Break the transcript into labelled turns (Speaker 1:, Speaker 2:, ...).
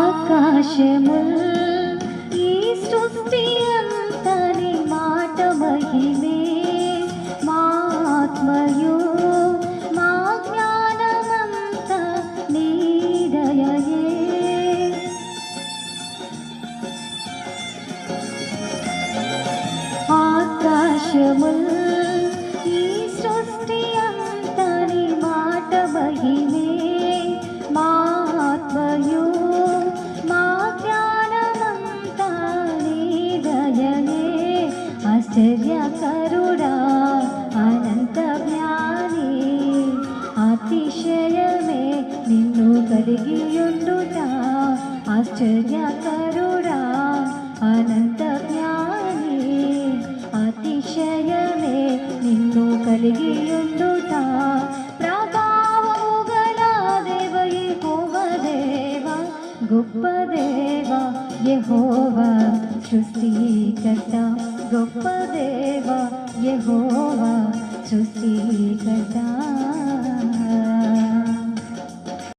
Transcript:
Speaker 1: ఆకాశముల్ ఈ సృష్టి అంతని మాట మహిమే మా ఆత్మయు మా జ్ఞానమంత నీ దయయే ఆకాశముల్ ఈ సృష్టి అంతని మాట మహిమే మా ఆత్మయు మా జ్ఞానమంత నీ దయయే ఆశ్చర్యకరుడా అనంత జ్ఞాని అతిశయమే నిన్ను కలిగియుండుట ఆశ్చర్యకరుడా అనంత జ్ఞాని అతిశయమే నిన్ను కలిగియుండుట ప్రభావము గల దేవ యెహోవా దేవా గొప్ప దేవా యెహోవా సృష్టికర్త గొప్ప దేవా యెహోవా సృష్టికర్త